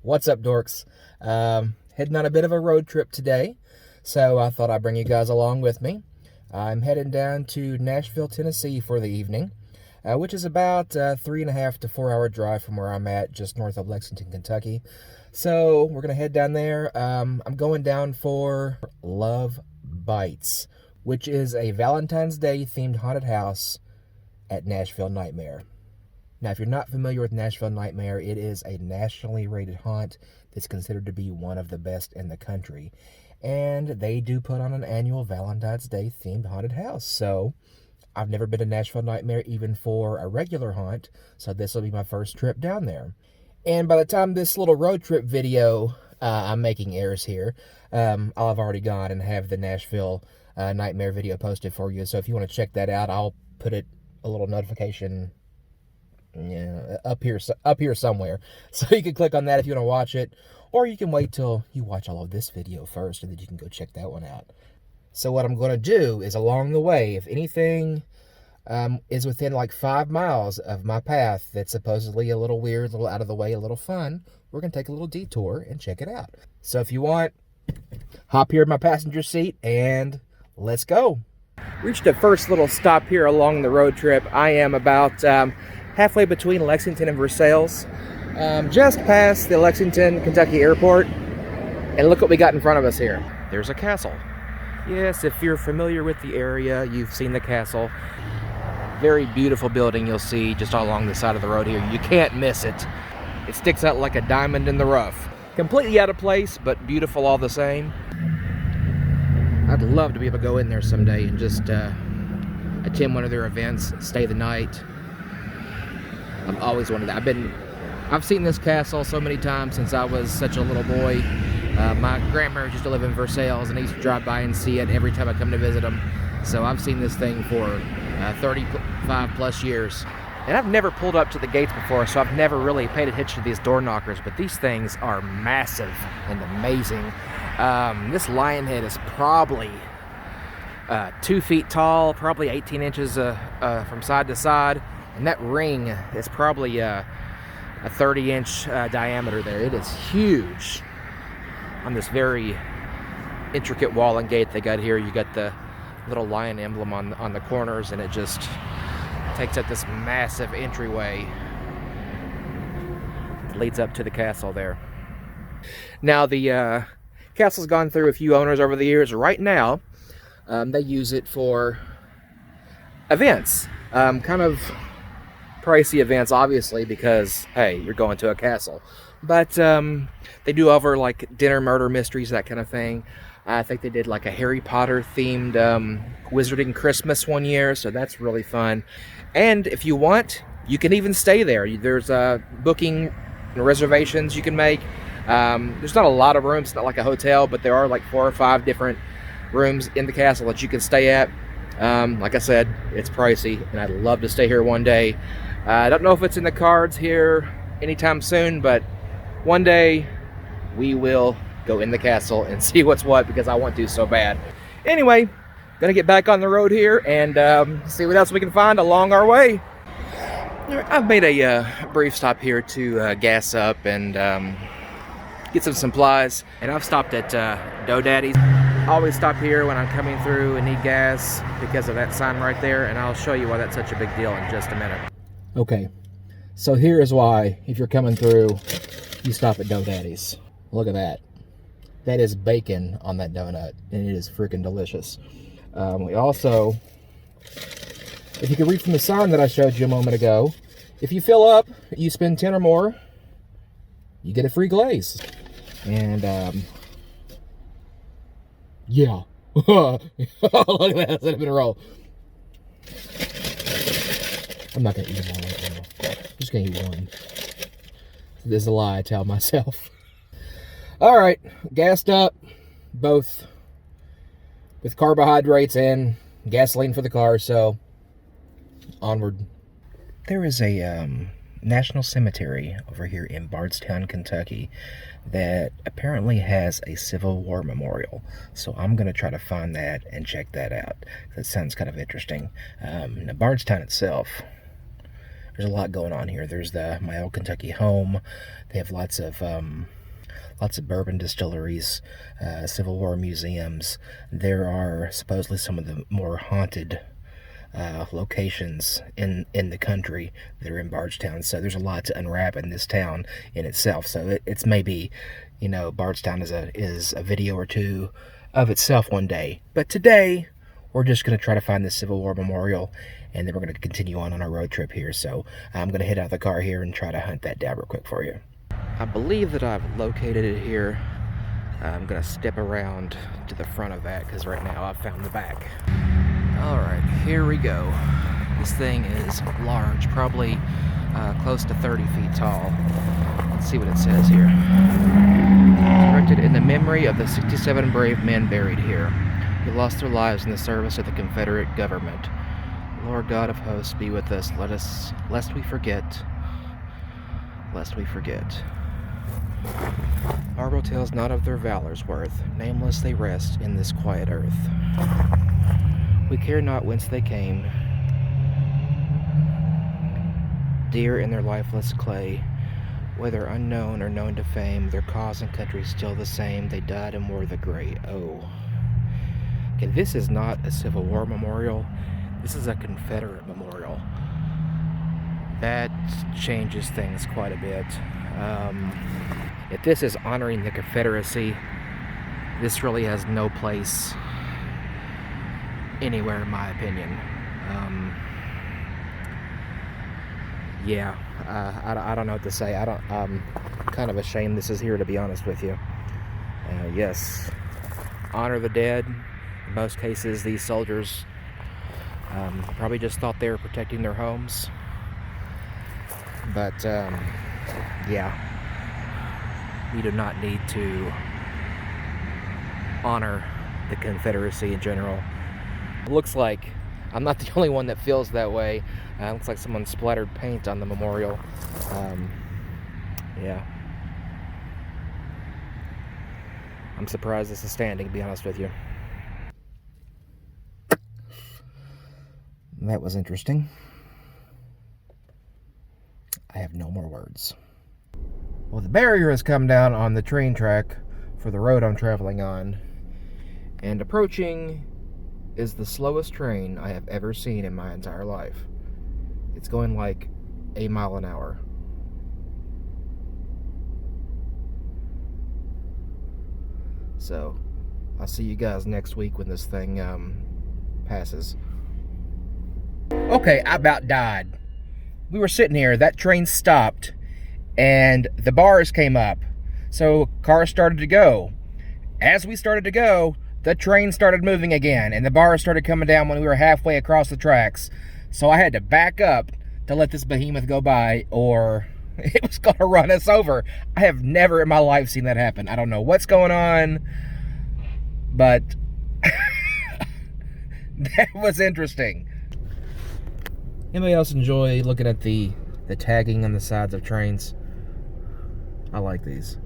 What's up, dorks? Heading on a bit of a road trip today, so I thought I'd bring you guys along with me. I'm heading down to Nashville, Tennessee for the evening, which is about a 3.5 to 4 hour drive from where I'm at, just north of Lexington, Kentucky. So we're gonna head down there. I'm going down for Love Bites, which is a Valentine's Day themed haunted house at Nashville Nightmare. Now, if you're not familiar with Nashville Nightmare, it is a nationally rated haunt that's considered to be one of the best in the country. And they do put on an annual Valentine's Day themed haunted house. So I've never been to Nashville Nightmare even for a regular haunt, so this will be my first trip down there. And by the time this little road trip video I'm making airs here, I'll have already gone and have the Nashville Nightmare video posted for you. So if you want to check that out, I'll put it a little notification up here somewhere, so you can click on that if you want to watch it, or you can wait till you watch all of this video first and then you can go check that one out. So what I'm going to do is, along the way, if anything is within like 5 miles of my path that's supposedly a little weird, a little out of the way, a little fun, we're going to take a little detour and check it out. So if you want, hop here in my passenger seat and let's go. Reached the first little stop here along the road trip. I am about halfway between Lexington and Versailles, just past the Lexington, Kentucky airport. And look what we got in front of us here. There's a castle. Yes, if you're familiar with the area, you've seen the castle. Very beautiful building you'll see just along the side of the road here. You can't miss it. It sticks out like a diamond in the rough. Completely out of place, but beautiful all the same. I'd love to be able to go in there someday and just attend one of their events, stay the night. I've always wanted that. I've seen this castle so many times since I was such a little boy. My grandparents used to live in Versailles, and I used to drive by and see it every time I come to visit them. So I've seen this thing for 35 plus years. And I've never pulled up to the gates before, so I've never really paid attention to these door knockers, but these things are massive and amazing. This lion head is probably 2 feet tall, probably 18 inches from side to side. And that ring is probably a 30-inch diameter there. It is huge. On this very intricate wall and gate they got here, you got the little lion emblem on the corners, and it just takes up this massive entryway that leads up to the castle there. Now, the castle's gone through a few owners over the years. Right now, they use it for events. Kind of pricey events, obviously, because hey, you're going to a castle, but they do over like dinner murder mysteries, that kind of thing. I think they did like a Harry Potter themed Wizarding Christmas one year, so that's really fun. And if you want, you can even stay there. There's booking and reservations you can make. There's not a lot of rooms, it's not like a hotel, but there are like 4 or 5 different rooms in the castle that you can stay at. Like I said, it's pricey, and I'd love to stay here one day. I don't know if it's in the cards here anytime soon, but one day we will go in the castle and see what's what, because I want to so bad. Anyway, gonna get back on the road here and see what else we can find along our way. I've made a brief stop here to gas up and get some supplies, and I've stopped at GoDaddy's. I always stop here when I'm coming through and need gas because of that sign right there, and I'll show you why that's such a big deal in just a minute. Okay, so here is why, if you're coming through, you stop at GoDaddy's. Look at that. That is bacon on that donut, and it is freaking delicious. We also, if you can read from the sign that I showed you a moment ago, if you fill up, you spend 10 or more, you get a free glaze. And yeah. Look at that, that's in a row. I'm not gonna eat them all right now. I'm just gonna eat one. This is a lie I tell myself. Alright, gassed up, both with carbohydrates and gasoline for the car, so onward. There is a national cemetery over here in Bardstown, Kentucky that apparently has a Civil War memorial. So I'm going to try to find that and check that out. That sounds kind of interesting. Now, Bardstown itself, there's a lot going on here. There's my old Kentucky home. They have lots of bourbon distilleries, Civil War museums. There are supposedly some of the more haunted locations in the country that are in Bardstown. So there's a lot to unwrap in this town in itself. So it's maybe, you know, Bardstown is a video or two of itself one day. But today, we're just going to try to find the Civil War Memorial, and then we're going to continue on our road trip here. So I'm going to head out of the car here and try to hunt that down real quick for you. I believe that I've located it here. I'm going to step around to the front of that because right now I've found the back. Alright, here we go. This thing is large, probably close to 30 feet tall. Let's see what it says here. Erected in the memory of the 67 brave men buried here, who lost their lives in the service of the Confederate government. Lord God of hosts, be with us, lest we forget. Barbaro tells not of their valor's worth, nameless they rest in this quiet earth. We care not whence they came, dear in their lifeless clay, whether unknown or known to fame, their cause and country still the same, they died and wore the gray. Oh. Okay, this is not a Civil War memorial, this is a Confederate memorial. That changes things quite a bit. If this is honoring the Confederacy, this really has no place anywhere, in my opinion. Yeah, I don't know what to say. I'm kind of ashamed this is here, to be honest with you. Yes, honor the dead. In most cases, these soldiers probably just thought they were protecting their homes. But, yeah, we do not need to honor the Confederacy in general. It looks like I'm not the only one that feels that way. It looks like someone splattered paint on the memorial. Yeah. I'm surprised this is standing, to be honest with you. That was interesting. I have no more words. Well, the barrier has come down on the train track for the road I'm traveling on, and approaching is the slowest train I have ever seen in my entire life. It's going like 1 mile an hour. So, I'll see you guys next week when this thing passes. Okay, I about died. We were sitting here, that train stopped, and the bars came up. So cars started to go. As we started to go, the train started moving again, and the bars started coming down when we were halfway across the tracks. So I had to back up to let this behemoth go by, or it was going to run us over. I have never in my life seen that happen. I don't know what's going on, but that was interesting. Anybody else enjoy looking at the tagging on the sides of trains? I like these.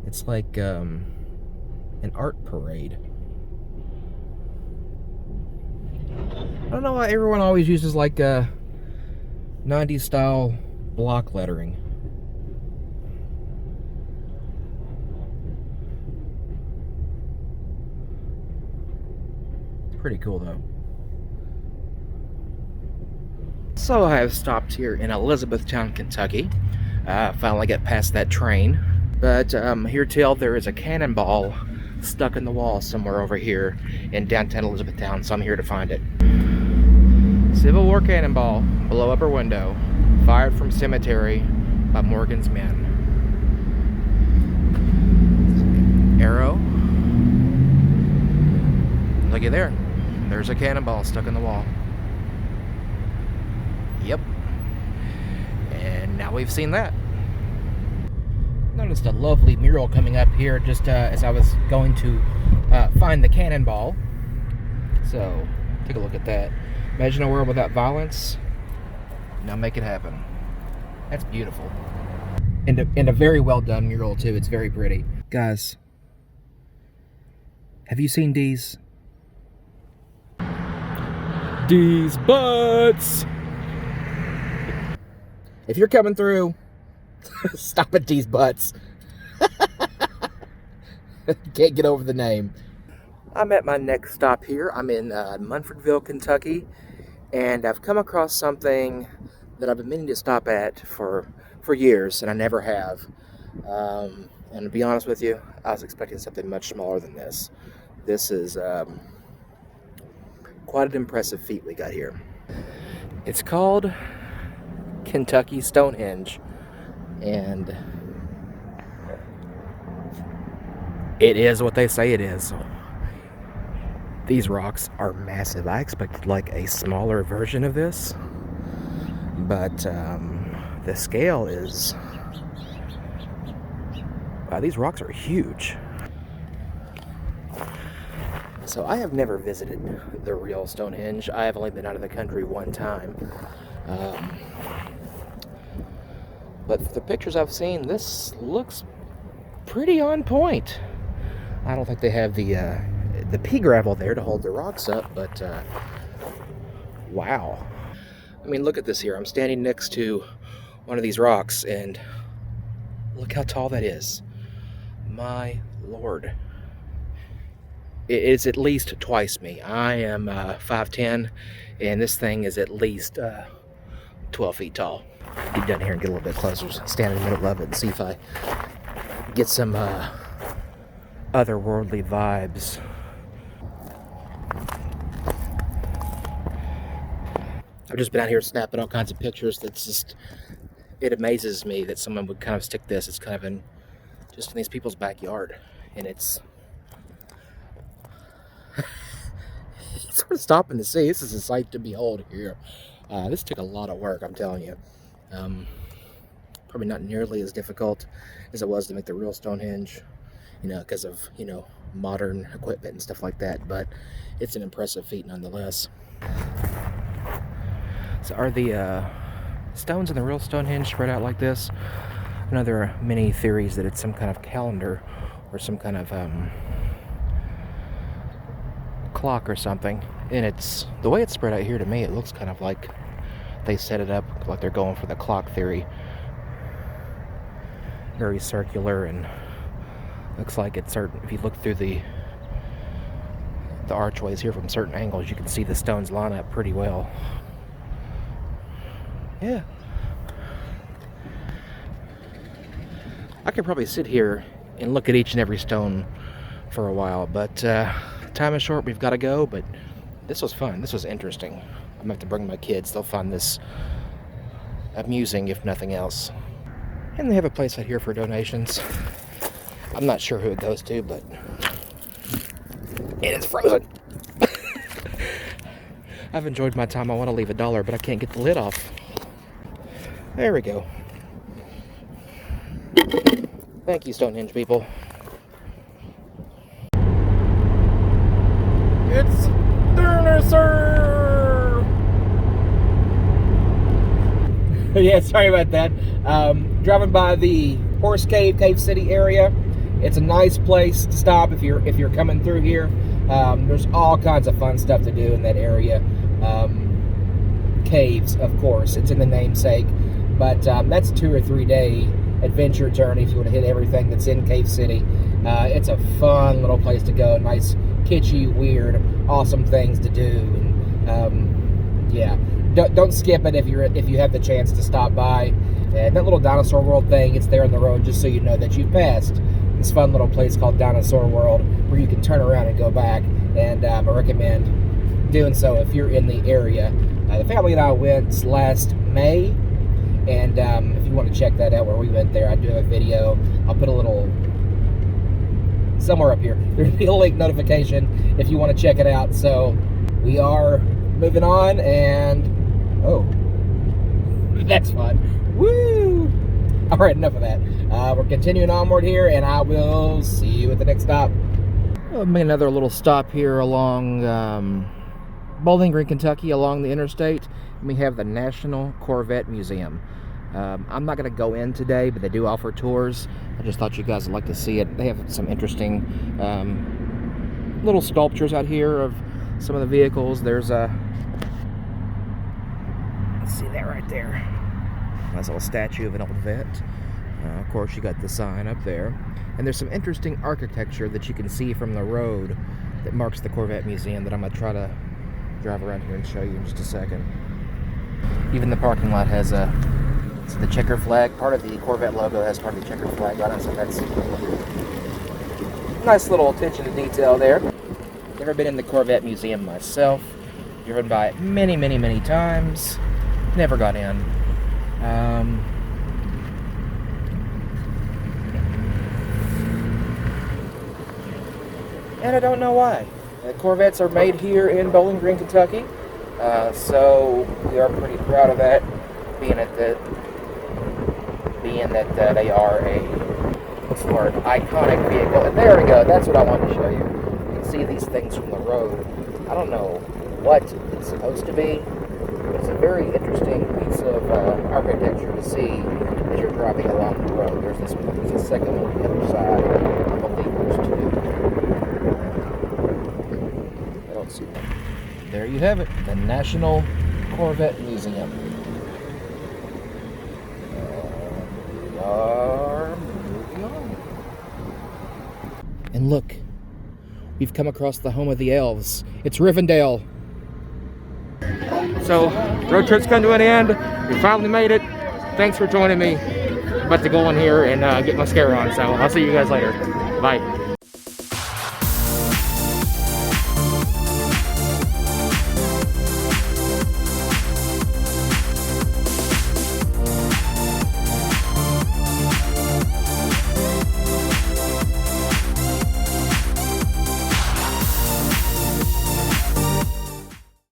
It's like an art parade. I don't know why everyone always uses like 90s style block lettering. It's pretty cool though. So I have stopped here in Elizabethtown, Kentucky. Finally got past that train. But here till there is a cannonball stuck in the wall somewhere over here in downtown Elizabethtown, so I'm here to find it. Civil War cannonball, below upper window, fired from cemetery by Morgan's men. Arrow. Looky there. There's a cannonball stuck in the wall. Yep. And now we've seen that. Noticed a lovely mural coming up here just as I was going to find the cannonball. So, take a look at that. Imagine a world without violence. Now make it happen. That's beautiful. And a very well done mural too. It's very pretty. Guys, have you seen these? These butts. If you're coming through, stop at these butts. Can't get over the name. I'm at my next stop here. I'm in Munfordville, Kentucky, and I've come across something that I've been meaning to stop at for years, and I never have. And to be honest with you, I was expecting something much smaller than this. This is quite an impressive feat we got here. It's called Kentucky Stonehenge, and it is what they say it is. These rocks are massive. I expected like a smaller version of this, but the scale is... Wow, these rocks are huge. So I have never visited the real Stonehenge. I have only been out of the country one time. But the pictures I've seen, this looks pretty on point. I don't think they have the pea gravel there to hold the rocks up, but wow. I mean, look at this here. I'm standing next to one of these rocks, and look how tall that is. My Lord. It is at least twice me. I am 5'10", and this thing is at least 12 feet tall. Get down here and get a little bit closer, stand in the middle of it and see if I get some otherworldly vibes. I've just been out here snapping all kinds of pictures. That's just, it amazes me that someone would kind of stick this. It's kind of just in these people's backyard, and it's sort of stopping to see. This is a sight to behold here. This took a lot of work, I'm telling you. Probably not nearly as difficult as it was to make the real Stonehenge, because of, modern equipment and stuff like that, but it's an impressive feat nonetheless. So are the stones in the real Stonehenge spread out like this? I know there are many theories that it's some kind of calendar or some kind of clock or something, and it's the way it's spread out here. To me, it looks kind of like they set it up like they're going for the clock theory. Very circular, and looks like it's certain. If you look through the archways here from certain angles, you can see the stones line up pretty well. Yeah. I could probably sit here and look at each and every stone for a while, but time is short. We've got to go, but this was fun. This was interesting. I'm going to have to bring my kids. They'll find this amusing, if nothing else. And they have a place out here for donations. I'm not sure who it goes to, but... And it's frozen. I've enjoyed my time. I want to leave $1, but I can't get the lid off. There we go. Thank you, Stonehenge people. It's dinner, sir! Yeah, sorry about that. Driving by the Horse Cave, Cave City area. It's a nice place to stop if you're coming through here. There's all kinds of fun stuff to do in that area. Caves, of course. It's in the namesake. But that's a 2 or 3 day adventure journey if you want to hit everything that's in Cave City. It's a fun little place to go. Nice, kitschy, weird, awesome things to do. And yeah, don't skip it if you have the chance to stop by. And that little Dinosaur World thing, it's there on the road, just so you know that you've passed this fun little place called Dinosaur World, where you can turn around and go back. And I recommend doing so if you're in the area. The family and I went last May. And if you want to check that out where we went there, I do have a video. I'll put a little somewhere up here. There'll be a link notification if you want to check it out. So we are moving on, and oh, that's fun. Woo! All right, enough of that. We're continuing onward here, and I will see you at the next stop. We'll make another little stop here along Bowling Green, Kentucky, along the interstate. And we have the National Corvette Museum. I'm not going to go in today, but they do offer tours. I just thought you guys would like to see it. They have some interesting little sculptures out here of some of the vehicles. There's a See that right there? Nice little statue of an old vet. Of course, you got the sign up there. And there's some interesting architecture that you can see from the road that marks the Corvette Museum that I'm going to try to drive around here and show you in just a second. Even the parking lot has the checker flag. Part of the Corvette logo has part of the checker flag on it, so that's nice little attention to detail there. Never been in the Corvette Museum myself. Driven by it many, many, many times. Never got in. And I don't know why. The Corvettes are made here in Bowling Green, Kentucky. So we are pretty proud of that, being that they are a, what's the word, iconic vehicle. And there we go. That's what I wanted to show you. You can see these things from the road. I don't know what it's supposed to be, but it's a very interesting piece of architecture to see as you're driving along the road. There's a second one on the other side. I believe there's two. I don't see one. There you have it, the National Corvette Museum. We are moving on. And look, we've come across the home of the elves. It's Rivendell. So, road trip's come to an end. We finally made it. Thanks for joining me. I'm about to go in here and get my scare on, so I'll see you guys later. Bye.